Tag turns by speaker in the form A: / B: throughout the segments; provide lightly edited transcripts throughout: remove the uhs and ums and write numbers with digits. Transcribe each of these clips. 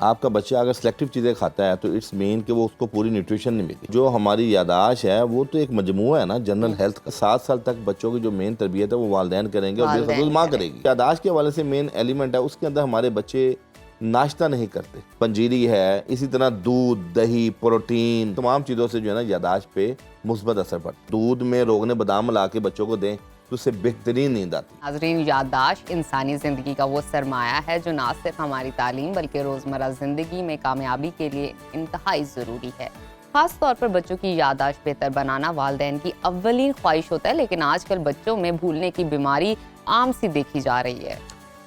A: आपका बच्चा अगर सिलेक्टिव चीज़ें खाता है तो इट्स मेन कि वो उसको पूरी न्यूट्रिशन नहीं मिलती। जो हमारी यादाश्त है वो तो एक मजमूआ है ना जनरल हेल्थ का। 7 साल तक बच्चों की जो मेन तरबियत है वो वालिदैन करेंगे और बेखसूस माँ करेगी। यादाश्त के हवाले से मेन एलिमेंट है, उसके अंदर हमारे बच्चे नाश्ता नहीं करते। पंजीरी है, इसी तरह दूध, दही, प्रोटीन, तमाम चीज़ों से जो है ना यादाश्त पे मुस्बत असर पड़ता। दूध में रोगने बादाम मिला के बच्चों को दें तो उससे बेहतरीन नींद आती।
B: नाज़रीन, याददाश्त इंसानी ज़िंदगी का वो सरमाया है जो ना सिर्फ हमारी तालीम बल्कि रोज़मर्रा ज़िंदगी में कामयाबी के लिए इंतहाई ज़रूरी है। ख़ास तौर पर बच्चों की याददाश्त बेहतर बनाना वालिदैन की अव्वलीन ख्वाहिश होता है, लेकिन आजकल बच्चों में भूलने की बीमारी आम सी देखी जा रही है।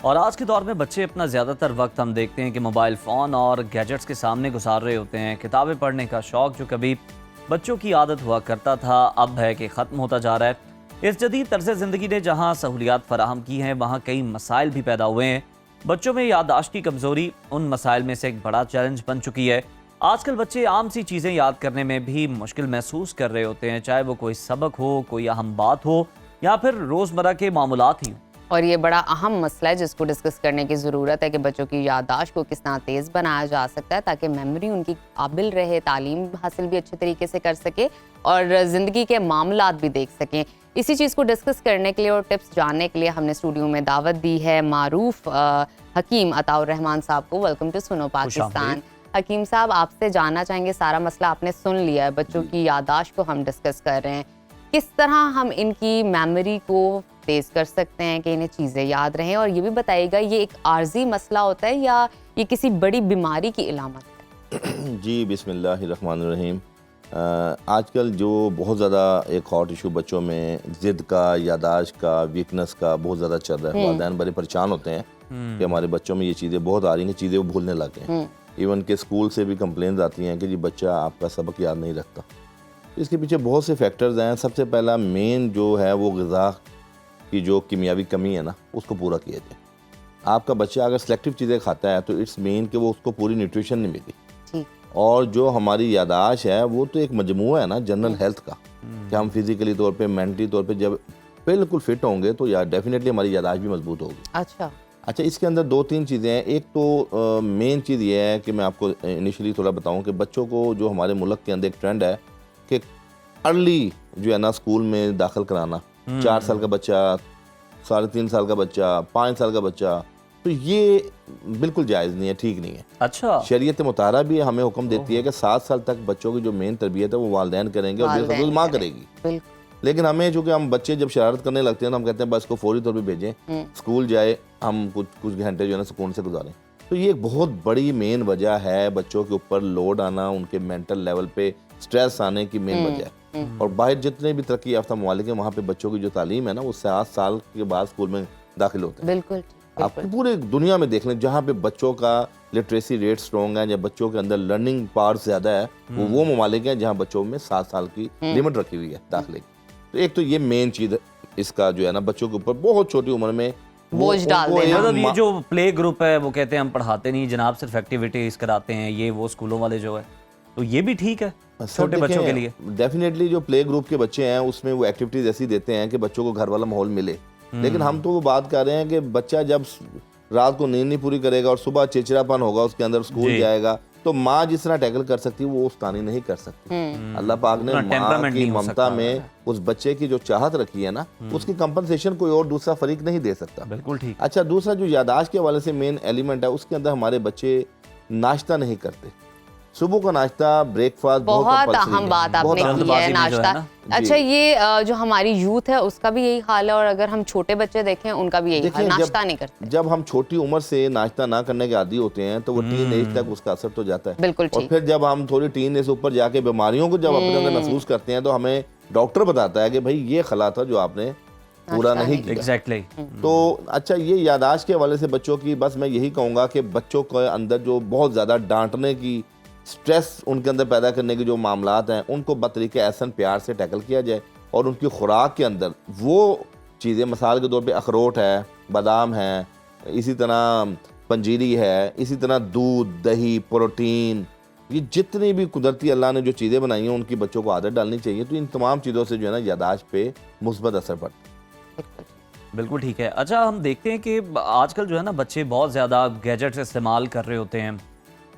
C: और आज के दौर में बच्चे अपना ज़्यादातर वक्त हम देखते हैं कि मोबाइल फ़ोन और गैजेट्स के सामने गुजार रहे होते हैं। किताबें पढ़ने का शौक़ जो कभी बच्चों की आदत हुआ करता था, अब है कि ख़त्म होता जा रहा है। इस जदीद तर्ज़ ज़िंदगी ने जहाँ सहूलियात फराहम की हैं, वहाँ कई मसाइल भी पैदा हुए हैं। बच्चों में याददाश्त की कमज़ोरी उन मसाइल में से एक बड़ा चैलेंज बन चुकी है। आजकल बच्चे आम सी चीज़ें याद करने में भी मुश्किल महसूस कर रहे होते हैं, चाहे वो कोई सबक हो, कोई अहम बात हो या फिर रोज़मर्रा के मामूलात ही हो।
B: और ये बड़ा अहम मसला है जिसको डिस्कस करने की ज़रूरत है कि बच्चों की याददाश्त को किस तरह तेज़ बनाया जा सकता है ताकि मेमोरी उनकी काबिल रहे, तालीम हासिल भी अच्छे तरीके से कर सके और ज़िंदगी के मामलात भी देख सकें। इसी चीज़ को डिस्कस करने के लिए और टिप्स जानने के लिए हमने स्टूडियो में दावत दी है मारूफ हकीम अताउर रहमान साहब को। वेलकम टू सुनो पाकिस्तान। हकीम साहब, आपसे जानना चाहेंगे, सारा मसला आपने सुन लिया है, बच्चों की याददाश्त को हम डिस्कस कर रहे हैं, किस तरह हम इनकी मेमोरी को तेज़ कर सकते हैं कि इन्हें चीज़ें याद रहें, और ये भी बताइएगा ये एक आर्जी मसला होता है या ये किसी बड़ी बीमारी की इलामत है?
A: जी, बिस्मिल्लाहिर्रहमानिर्रहीम। आजकल जो बहुत ज़्यादा एक हॉट इशू बच्चों में ज़िद का, यादाश्त का, वीकनेस का बहुत ज़्यादा चल रहा है। वालिदैन बड़े परेशान होते हैं कि हमारे बच्चों में ये चीज़ें बहुत आ रही हैं, चीज़ें वो भूलने लगे हैं। इवन के स्कूल से भी कंप्लेंट आती हैं कि जी बच्चा आपका सबक याद नहीं रखता। इसके पीछे बहुत से फैक्टर्स हैं। सबसे पहला मेन जो है वो ग़िज़ा की जो कीमियावी कमी है ना, उसको पूरा किया जाए। आपका बच्चा अगर सिलेक्टिव चीज़ें खाता है तो इट्स मेन कि वो उसको पूरी न्यूट्रिशन नहीं मिलती। और जो हमारी यादाश्त है वो तो एक मजमूआ है ना जनरल हेल्थ का, कि हम फिजिकली तौर पे, मेंटली तौर पे जब बिल्कुल फिट होंगे तो यार डेफिनेटली हमारी यादाश्त भी मजबूत होगी। अच्छा, इसके अंदर 2-3 चीज़ें हैं। एक तो मेन चीज़ ये है कि मैं आपको इनिशियली थोड़ा बताऊं कि बच्चों को जो हमारे मुल्क के अंदर एक ट्रेंड है कि अर्ली जो है ना स्कूल में दाखिल कराना, 4 साल का बच्चा, 3.5 साल का बच्चा, 5 साल का बच्चा, तो ये बिल्कुल जायज़ नहीं है, ठीक नहीं है।
C: अच्छा,
A: शरीयत मुताहरा भी हमें हुक्म देती है कि 7 साल तक बच्चों की जो मेन तरबियत है वो वालिदैन करेंगे और बेखसूस माँ करेगी। लेकिन हमें चूँकि हम बच्चे जब शरारत करने लगते हैं तो हम कहते हैं बस को फौरी तौर पे भेजें, स्कूल जाए, हम कुछ घंटे जो है ना सुकून से गुजारें। तो ये एक बहुत बड़ी मेन वजह है बच्चों के ऊपर लोड आना, उनके मेंटल लेवल पे स्ट्रेस आने की मेन वजह है। और बाहर जितने भी तरक्की याफ्ता ममालिक हैं वहाँ पे बच्चों की जो तालीम है ना वो 7 साल के बाद स्कूल में दाखिल होते हैं।
B: बिल्कुल।
A: आप पूरे दुनिया में देख लें जहाँ पे बच्चों का लिटरेसी रेट स्ट्रॉन्ग है या बच्चों के अंदर लर्निंग पावर ज़्यादा है, वो ममालिक हैं जहाँ बच्चों में 7 साल की लिमिट रखी हुई है दाखिले की। तो एक तो ये मेन चीज़ इसका जो है ना बच्चों के ऊपर बहुत छोटी उम्र में
B: बोझ डाल देना।
C: मतलब ये जो प्ले ग्रुप है वो कहते हैं हम पढ़ाते नहीं जनाब, सिर्फ एक्टिविटीज कराते हैं, ये वो स्कूलों वाले जो है, तो ये भी ठीक है छोटे बच्चों के लिए?
A: डेफिनेटली जो प्ले ग्रुप के बच्चे हैं उसमें वो एक्टिविटीज ऐसी देते हैं कि बच्चों को घर वाला माहौल मिले। लेकिन हम तो वो बात कर रहे हैं कि बच्चा जब रात को नींद नहीं पूरी करेगा और सुबह चिड़चिड़ापन होगा उसके अंदर, स्कूल जाएगा, तो माँ जिस तरह टैकल कर सकती है वो उस तानी नहीं कर सकती। अल्लाह पाक ने माँ की ममता में उस बच्चे की जो चाहत रखी है ना, उसकी कंपनसेशन कोई और दूसरा फरीक नहीं दे सकता।
C: बिल्कुल ठीक।
A: अच्छा, दूसरा जो यादाश्त के हवाले से मेन एलिमेंट है, उसके अंदर हमारे बच्चे नाश्ता नहीं करते। सुबह का नाश्ता, ब्रेकफास्ट
B: बहुत अहम बात आपने की है, नाश्ता। अच्छा, ये जो हमारी यूथ है उसका भी यही हाल है, और अगर हम छोटे बच्चे देखें उनका भी यही हाल, नाश्ता नहीं करते।
A: जब हम छोटी उम्र से नाश्ता ना करने के आदी होते हैं तो वो टीन एज तक उसका असर तो जाता है।
B: बिल्कुल।
A: और फिर जब हम थोड़ी टीन एज से ऊपर जाके बीमारियों को जब अपने अंदर महसूस करते हैं तो हमें डॉक्टर बताता है कि भाई ये खला था जो आपने पूरा नहीं किया।
C: एग्जैक्टली।
A: तो अच्छा, ये यादाश्त के हवाले से बच्चों की बस मैं यही कहूँगा कि बच्चों के अंदर जो बहुत ज़्यादा डांटने की, स्ट्रेस उनके अंदर पैदा करने के जो मामलात हैं उनको बतरीके एहसन प्यार से टैकल किया जाए, और उनकी खुराक के अंदर वो चीज़ें, मिसाल के तौर पे अखरोट है, बादाम है, इसी तरह पंजीरी है, इसी तरह दूध, दही, प्रोटीन, ये जितनी भी कुदरती अल्लाह ने जो चीज़ें बनाई हैं उनकी बच्चों को आदत डालनी चाहिए। तो इन तमाम चीज़ों से जो है ना यादाश्त पे मुस्बत असर पड़ता है।
C: बिल्कुल ठीक है। अच्छा, हम देखते हैं कि आजकल जो है ना बच्चे बहुत ज़्यादा गैजेट्स इस्तेमाल कर रहे होते हैं,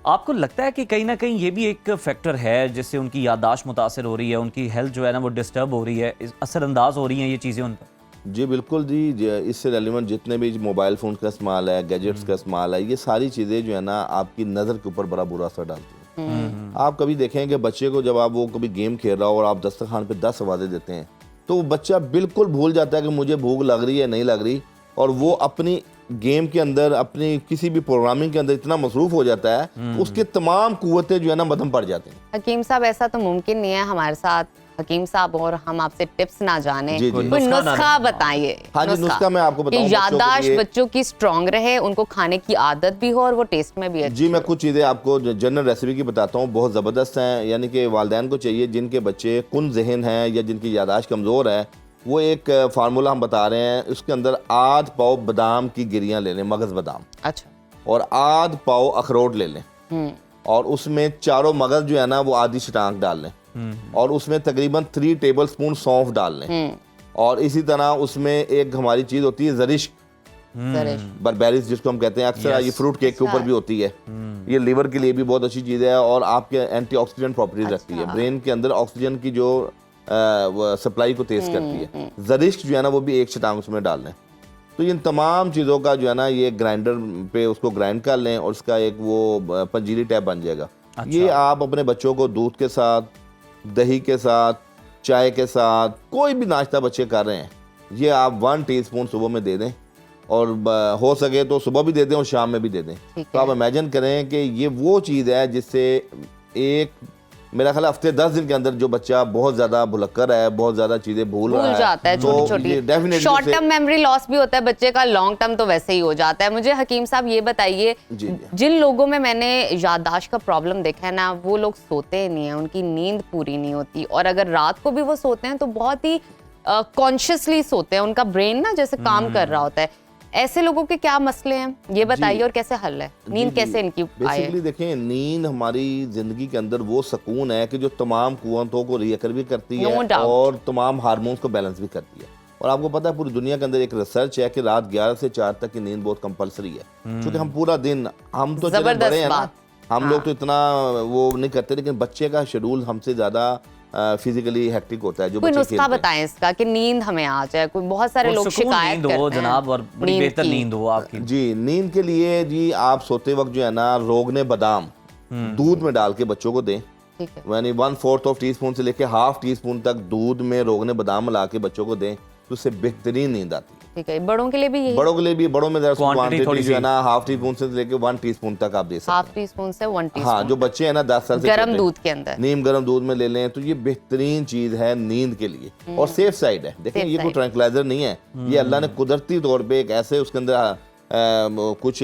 C: आपको लगता है कि कहीं ना कहीं ये भी एक फैक्टर है जिससे उनकी याददाश्त मुतासर हो रही है, उनकी हेल्थ जो है ना वो डिस्टर्ब हो रही है, असरअंदाज हो रही हैं ये चीज़ें उन पर?
A: जी बिल्कुल जी, इससे रेलिवेंट जितने भी मोबाइल फ़ोन का इस्तेमाल है, गैजेट्स का इस्तेमाल है, ये सारी चीज़ें जो है ना आपकी नज़र के ऊपर बड़ा बुरा असर डालती हैं। आप कभी देखें कि बच्चे को जब आप वो कभी गेम खेल रहा हो और आप दस्तरखान पे 10 आवाज़ें देते हैं तो वो बच्चा बिल्कुल भूल जाता है कि मुझे भूख लग रही है नहीं लग रही, और वो अपनी गेम के अंदर अपनी किसी भी प्रोग्रामिंग के अंदर इतना मसरूफ़ हो जाता है उसकी तमाम कुव्वतें जो है ना मदम पड़ जाती हैं।
B: हकीम साहब ऐसा तो मुमकिन नहीं है हमारे साथ हकीम साहब और हम आपसे टिप्स ना जाने,
A: जी, जी।
B: कोई
C: नुस्खा
B: नुस्खा बताइए।
A: हाँ जी, नुस्खा मैं आपको बताऊं
B: कि
A: बच्चों के
B: याददाश्त
A: लिए।
B: बच्चों की स्ट्रांग रहे, उनको खाने की आदत भी हो और वो टेस्ट में भी अच्छी
A: जी मैं
B: हो।
A: कुछ चीज़ें आपको जनरल रेसिपी की बताता हूँ, बहुत ज़बरदस्त हैं। यानी कि वालिदैन को चाहिए जिनके बच्चे कुन ज़हन हैं या जिनकी याददाश्त कमज़ोर है, वो एक फार्मूला हम बता रहे हैं। उसके अंदर आध पाव बादाम की गिरियाँ ले लें, मगज़ बादाम,
B: अच्छा।
A: और आध पाव अखरोट ले लें, और उसमें चारों मगज़ जो है ना वो आधी शटांक डाल लें, और उसमें तकरीबन 3 टेबल स्पून सौंफ डाल लें, और इसी तरह उसमें एक हमारी चीज़ होती है ज़रिश्क,
B: जरिश।
A: बरबेरीज जिसको हम कहते हैं, अक्सर ये फ्रूट केक के ऊपर भी होती है। ये लिवर के लिए भी बहुत अच्छी चीज़ है और आपके एंटीऑक्सीडेंट प्रॉपर्टीज रखती है, ब्रेन के अंदर ऑक्सीजन की जो सप्लाई को तेज करती है। ज़रिश्क जो है ना वो भी एक शतांग उसमें डाल लें। तो इन तमाम चीज़ों का जो है ना ये ग्राइंडर पे उसको ग्राइंड कर लें और उसका एक वो पंजीरी टाइप बन जाएगा। ये आप अपने बच्चों को दूध के साथ, दही के साथ, चाय के साथ, कोई भी नाश्ता बच्चे कर रहे हैं, ये आप 1 टीस्पून सुबह में दे दें, और हो सके तो सुबह भी दे दें और शाम में भी दे दें। तो आप इमेजिन करें कि ये वो चीज़ है जिससे एक मेरा ख्याल हफ्ते 10 दिन के अंदर जो बच्चा बहुत ज्यादा भुलक्कर है, बहुत ज्यादा चीजें भूल
B: जाता है, छोटी छोटी शॉर्ट टर्म मेमोरी लॉस भी होता है बच्चे का, लॉन्ग टर्म तो वैसे ही हो जाता है। मुझे हकीम साहब ये बताइए, जिन लोगों में मैंने याददाश्त का प्रॉब्लम देखा है ना, वो लोग सोते नहीं है, उनकी नींद पूरी नहीं होती, और अगर रात को भी वो सोते हैं तो बहुत ही कॉन्शियसली सोते हैं, उनका ब्रेन ना जैसे काम कर रहा होता है। ऐसे लोगों के क्या मसले हैं ये बताइए, और कैसे हल है, नींद कैसे इनकी आए?
A: बेसिकली देखें, नींद हमारी जिंदगी के अंदर वो सुकून है कि जो तमाम कुव्वतों को रिकवर भी करती है और तमाम हार्मोन्स को बैलेंस भी करती है। और आपको पता है पूरी दुनिया के अंदर एक रिसर्च है कि रात 11 से 4 तक की नींद बहुत कंपलसरी है, क्योंकि हम पूरा दिन, हम तो चले बड़े हैं ना, हम लोग तो इतना वो नहीं करते, लेकिन बच्चे का शेड्यूल हमसे ज्यादा फिजिकली हेक्टिक होता है। जो
B: कोई नुस्खा बताएं इसका कि नींद हमें आ जाए। कोई बहुत सारे लोग शिकायत करते हैं
C: जनाब, और बड़ी बेहतर नींद हो आपकी।
A: जी, नींद के लिए जी आप सोते वक्त जो है ना रोगने बादाम दूध में डाल के बच्चों को दें, यानी 1/4 टीस्पून से लेके ½ टीस्पून तक दूध में रोगने बादाम मिला के बच्चों को दें, तो उससे बेहतरीन नींद आती है।
B: ठीक है, बड़ों के लिए भी यही?
A: बड़ों के लिए भी, बड़ों में क्वांटिटी जो है ना ½ टीस्पून से लेके 1 टीस्पून तक आप दे सकते हैं।
B: ½ टीस्पून से 1 टीस्पून।
A: हाँ, जो बच्चे हैं ना 10 साल से
B: गरम दूध के अंदर,
A: नीम गरम दूध में ले लें, तो ये बेहतरीन चीज है नींद के लिए, और सेफ साइड है। देखें, ये कोई ट्रैंक्विलाइजर नहीं है, ये अल्लाह ने कुदरती तौर पे एक ऐसे उसके अंदर कुछ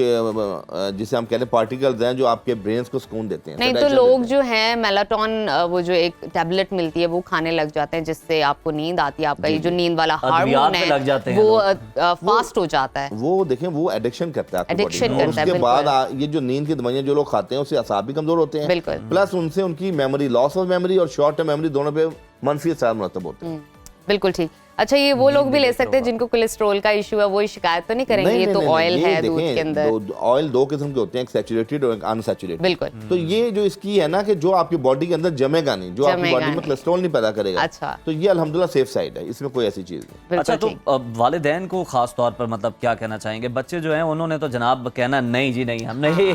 A: जिसे हम कहते हैं पार्टिकल्स हैं जो आपके ब्रेन्स को सुकून देते हैं।
B: नहीं तो लोग जो हैं मेलाटोन, वो जो एक टैबलेट मिलती है वो खाने लग जाते हैं, जिससे आपको नींद आती है, आपका ये जो नींद वाला हार्मोन है वो फास्ट हो जाता है।
A: वो देखें, वो एडिक्शन करता है आपकी बॉडी में, और
B: करता है।
A: उसके बाद ये जो नींद की दवाइयां जो लोग खाते हैं उससे असाब भी कमजोर होते हैं, प्लस उनसे उनकी मेमोरी, लॉस ऑफ मेमोरी और शॉर्ट टर्म मेमोरी दोनों पे मंफी असर मुरतब होते हैं।
B: बिल्कुल ठीक। अच्छा, ये वो लोग भी ले सकते हैं जिनको कोलेस्ट्रॉल का इशू है, वो शिकायत तो नहीं करेंगे? ये तो ऑयल है दूध के अंदर।
A: ऑयल 2 किस्म के होते हैं, एक सैचुरेटेड और एक अनसैचुरेटेड।
B: बिल्कुल।
A: तो ये जो इसकी है ना कि जो आपकी बॉडी के अंदर जमेगा नहीं, जो आपकी बॉडी में कोलेस्ट्रॉल नहीं पैदा करेगा।
B: अच्छा।
A: तो ये अल्हम्दुलिल्लाह सेफ साइड है, इसमें कोई ऐसी चीज नहीं।
C: अच्छा, तो वालिदैन को खास तौर पर मतलब क्या कहना चाहेंगे? बच्चे जो हैं उन्होंने तो जनाब कहना नहीं जी नहीं, हमने ये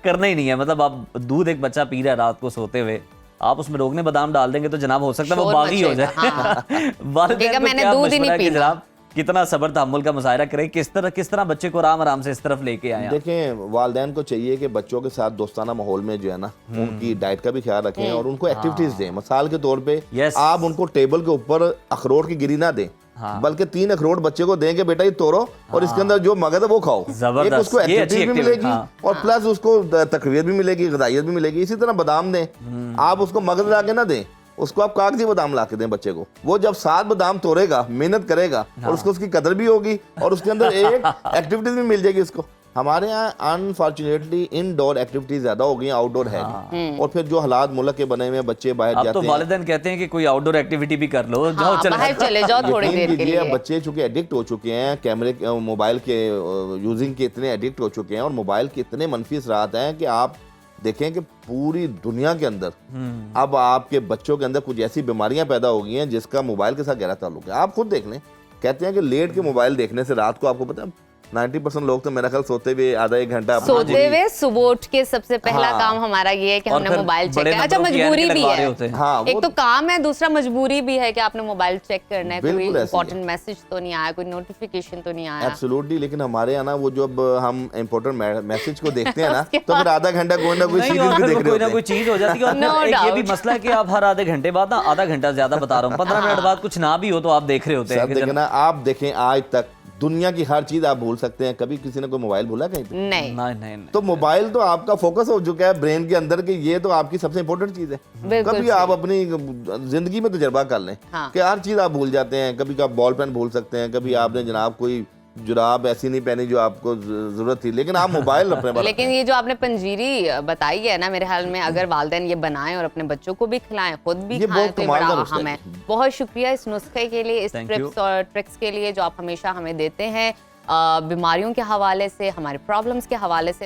C: करना ही नहीं है। मतलब आप दूध एक बच्चा पी रहा है रात को सोते हुए, आप उसमें रोगने बादाम डाल देंगे तो जनाब हो सकता है वो बागी हो जाए। वालिदैन को क्या मशवरा है कि जनाब कितना सब्र तहम्मुल का मुजाहिरा करें, किस तरह बच्चे को आराम से इस तरफ लेके आए?
A: देखें, वालिदैन को चाहिए कि बच्चों के साथ दोस्ताना माहौल में जो है ना उनकी डाइट का भी ख्याल रखें और उनको एक्टिविटीज दें। मिसाल के तौर पे आप उनको टेबल के ऊपर अखरोट की गिरी ना दें, बल्कि 3 अखरोट बच्चे को देंगे, बेटा ये तोड़ो और इसके अंदर जो मगज है वो खाओ। एक उसको एक्टिविटी भी मिलेगी और प्लस उसको तकवीत भी मिलेगी, ग़िज़ाइयत भी मिलेगी। इसी तरह बादाम दें, आप उसको मगज ला के ना दें, उसको आप कागजी बादाम ला के दें बच्चे को। वो जब 7 बादाम तोड़ेगा, मेहनत करेगा और उसको उसकी कदर भी होगी और उसके अंदर एक एक्टिविटीज भी मिल जाएगी उसको। हमारे यहाँ अनफॉर्चुनेटली इनडोर एक्टिविटीज ज्यादा हो गई, आउटडोर है नहीं। और फिर जो हालात मुल्क के बने हुए बच्चे बाहर जाते हैं,
C: तो वालिदैन कहते हैं कि कोई आउटडोर एक्टिविटी भी कर लो, जाओ
B: चले जाओ थोड़ी देर के लिए।
A: बच्चे चूंकि एडिक्ट हो चुके हैं, कैमरे मोबाइल के यूजिंग के इतने एडिक्ट हो चुके हैं और मोबाइल के इतने मनफी असरात हैं कि आप देखें कि पूरी दुनिया के अंदर अब आपके बच्चों के अंदर कुछ ऐसी बीमारियां पैदा हो गई हैं जिसका मोबाइल के साथ गहरा ताल्लुक है। आप खुद देख लें, कहते हैं कि लेट के मोबाइल देखने से रात को, आपको पता है 90% लोग तो मेरा ख्याल सोते हुए आधा एक घंटा
B: सोते हुए सुबह उठ के सबसे पहला
A: हाँ।
B: काम हमारा ये है कि
C: और
B: हमने
C: फिर
B: मोबाइल चेक
C: बड़े
B: करना। अच्छा,
C: नंबरों की
B: मजबूरी
C: एनके
B: भी
C: लगवा रहे
B: है।
C: होते हैं।
A: हाँ,
B: एक
A: वो
B: तो काम है, दूसरा मजबूरी भी है कि आपने मोबाइल चेक करना है, कोई
A: बिल्कुल ऐसे ही है।
B: इंपॉर्टेंट मैसेज तो नहीं आया, कोई नोटिफिकेशन तो नहीं आया।
A: एब्सोल्युटली। लेकिन हमारे यहाँ ना वो जब हम इम्पोर्टेंट मैसेज को देखते हैं ना तो फिर आधा घंटा कोई ना कोई
C: नहीं,
A: सीरीज
C: और
A: भी
C: फिर
A: देख रहे
C: कोई ना
A: होते
C: कोई
A: हैं।
C: चीज हो जाती है। और
B: No
C: फिर एक ये भी
B: doubt।
C: मसला है कि आप हर आधे घंटे बाद ना, आधा घंटा ज्यादा बता रहा हूँ, 15 मिनट बाद कुछ ना भी हो तो आप देख रहे होते हैं
A: सर
C: कि
A: देखें
C: जब-
A: ना, आप देखें आज तक दुनिया की हर चीज आप भूल सकते हैं। कभी किसी ने कोई मोबाइल भूला कहीं पे?
B: नहीं,
C: नहीं
A: तो मोबाइल तो आपका फोकस हो चुका है ब्रेन के अंदर कि ये तो आपकी सबसे इंपॉर्टेंट चीज है।
B: बिल्कुल
A: कभी
B: सही।
A: आप अपनी जिंदगी में तजर्बा कर लें
B: हाँ।
A: कि हर चीज आप भूल जाते हैं। कभी आप बॉल पेन भूल सकते हैं, कभी आपने जनाब कोई जुराब ऐसी नहीं पहनी जो आपको जरूरत थी, लेकिन आप मोबाइल अपने पास
B: लेकिन ये जो आपने पंजीरी बताई है ना, मेरे ख्याल में अगर वालिदैन ये बनाएं और अपने बच्चों को भी खिलाएं, खुद भी
A: ये
B: खाएं,
A: बहुत
B: तो ये
A: कमाल
B: बड़ा
A: का नुस्खा
B: अहम
A: है।
B: है। बहुत शुक्रिया इस नुस्खे के लिए, इस
C: Thank
B: टिप्स और ट्रिक्स के लिए जो आप हमेशा हमें देते हैं, बीमारियों के हवाले से, हमारे प्रॉब्लम्स के हवाले से।